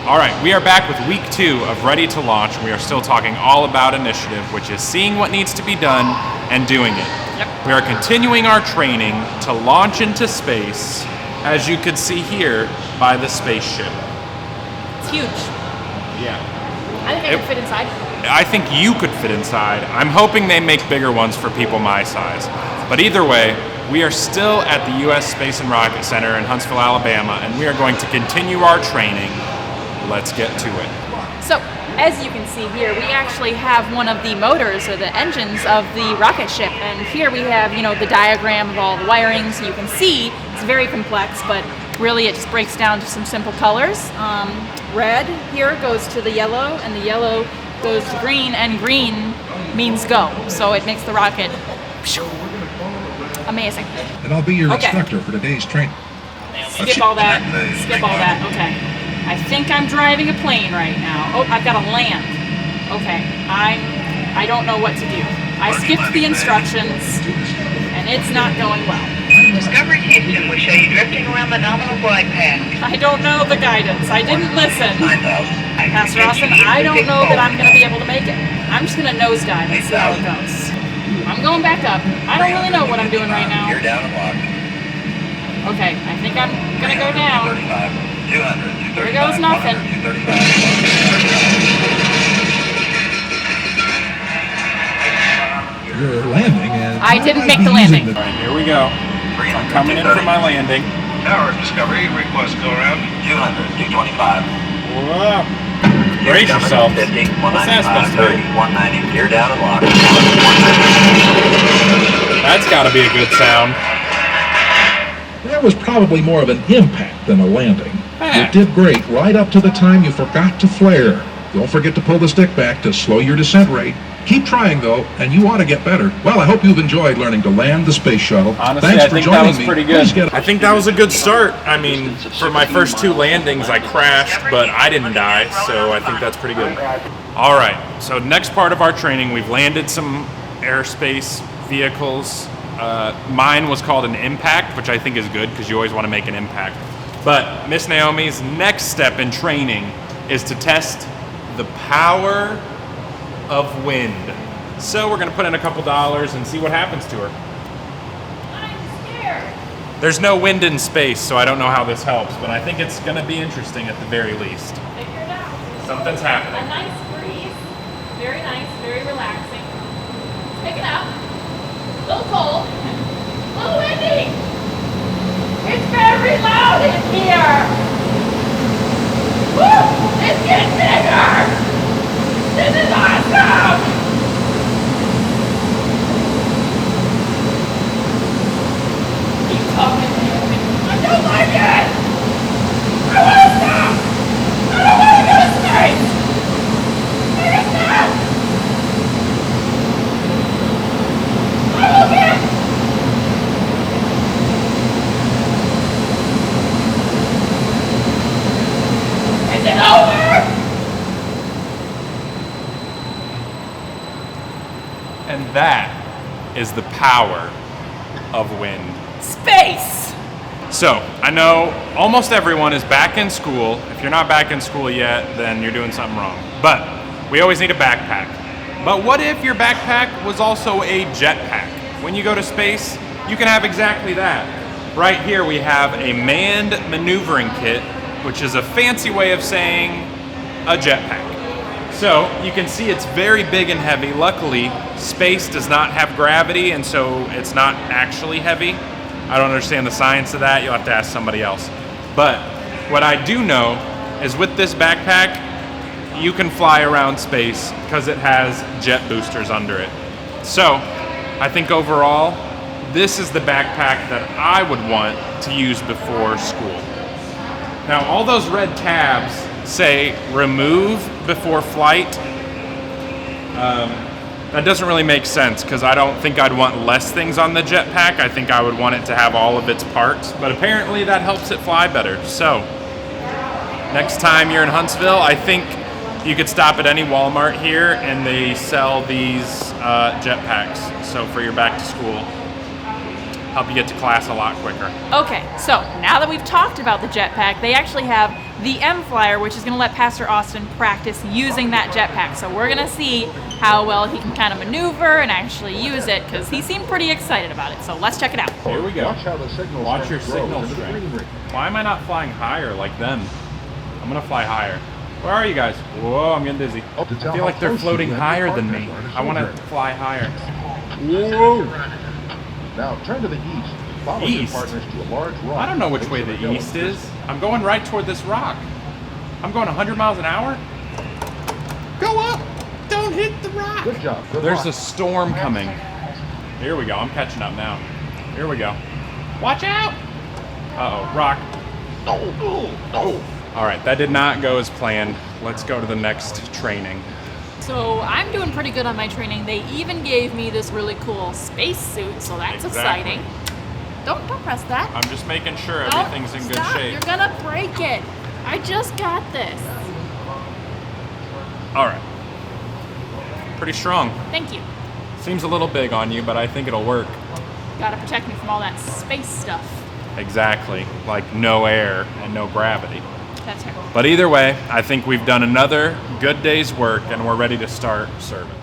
All right, we are back with week 2 of Ready to Launch, and we are still talking all about initiative, which is seeing what needs to be done and doing it. Yep. We are continuing our training to launch into space, as you could see here by the spaceship. It's huge. Yeah. I think I could fit inside. I think you could fit inside. I'm hoping they make bigger ones for people my size. But either way, we are still at the U.S. Space and Rocket Center in Huntsville, Alabama, and we are going to continue our training. Let's get to it. So, as you can see here, we actually have one of the motors or the engines of the rocket ship. And here we have, the diagram of all the wiring. So you can see it's very complex, but really it just breaks down to some simple colors. Red here goes to the yellow, and the yellow goes to green, and green means go. So it makes the rocket amazing. And I'll be your instructor for today's training. Skip all that. Okay. I think I'm driving a plane right now. Oh, I've got to land. Okay. I don't know what to do. I skipped the instructions, and it's not going well. Discovery Houston will show you drifting around the nominal glide path. I don't know the guidance. I didn't listen. Pastor Austin, I don't know that I'm going to be able to make it. I'm just going to nosedive and see how it goes. I'm going back up. I don't really know what I'm doing right now. You're down and locked. Okay, I think I'm going to go down. 200, Here goes nothing. You're landing, and I didn't make the landing. All right, here we go. I'm coming in for my landing. Tower Discovery, request go around. 200, 225. Whoa. Brace yourself. 50, What's that supposed to be? 190, you're down and locked. That's got to be a good sound. that was probably more of an impact than a landing. Ah. You did great right up to the time you forgot to flare. Don't forget to pull the stick back to slow your descent rate. Keep trying, though, and you ought to get better. Well, I hope you've enjoyed learning to land the space shuttle. Honestly, Thanks I for think joining that was me. pretty good. Please get- I think that was a good start. I mean, for my first two landings, I crashed, but I didn't die, so I think that's pretty good. All right, so next part of our training, we've landed some airspace vehicles. Mine was called an impact, which I think is good because you always want to make an impact. But Miss Naomi's next step in training is to test the power of wind. So we're going to put in a couple dollars and see what happens to her. I'm scared. There's no wind in space, so I don't know how this helps, but I think it's going to be interesting at the very least. Figure it out. Something's A happening. nice breeze. Very nice, very relaxing. Let's pick it up. A little cold. A little windy. It's very loud in here. Woo! It's getting bigger. This is awesome. Keep talking to me. I don't like it. I want to stop. I don't want to go to space. Make it stop. I will get. Is it over? And that is the power of wind. Space. So, I know almost everyone is back in school. If you're not back in school yet, then you're doing something wrong. But we always need a backpack. But what if your backpack was also a jetpack? When you go to space, you can have exactly that. Right here we have a manned maneuvering kit, which is a fancy way of saying a jetpack. So you can see it's very big and heavy. Luckily, space does not have gravity, and so it's not actually heavy. I don't understand the science of that. You'll have to ask somebody else. But what I do know is with this backpack, you can fly around space because it has jet boosters under it. So I think overall, this is the backpack that I would want to use before school. Now, all those red tabs say remove before flight. That doesn't really make sense because I don't think I'd want less things on the jetpack. I think I would want it to have all of its parts, but apparently that helps it fly better. So next time you're in Huntsville, I think you could stop at any Walmart here and they sell these jetpacks. So for your back to school, help you get to class a lot quicker. Okay, so now that we've talked about the jetpack, they actually have the M Flyer, which is going to let Pastor Austin practice using that jetpack. So we're going to see how well he can kind of maneuver and actually use it, because he seemed pretty excited about it. So let's check it out. Here we go. Watch how the signal Watch your strength signal grows into the strength. green ring. Why am I not flying higher like them? I'm gonna fly higher. Where are you guys? Whoa, I'm getting dizzy. To I tell feel how like they're close you floating and your higher than partner me. are to I want to children. fly higher. Whoa! Now turn to the east. Follow your East? partners to a large rock. I don't know which way Facing the hill. east is. I'm going right toward this rock. I'm going 100 miles an hour. Go up! Don't hit the rock! Good job. Good There's luck. a storm coming. Here we go. I'm catching up now. Here we go. Watch out! Uh-oh, rock. No. All right, that did not go as planned. Let's go to the next training. So I'm doing pretty good on my training. They even gave me this really cool space suit, so that's Exactly. exciting. Don't press that. I'm just making sure Don't everything's in good stop. shape. You're gonna break it. I just got this. All right. Pretty strong. Thank you. Seems a little big on you, but I think it'll work. Gotta protect me from all that space stuff. Exactly. Like no air and no gravity. That's terrible. But either way, I think we've done another good day's work and we're ready to start service.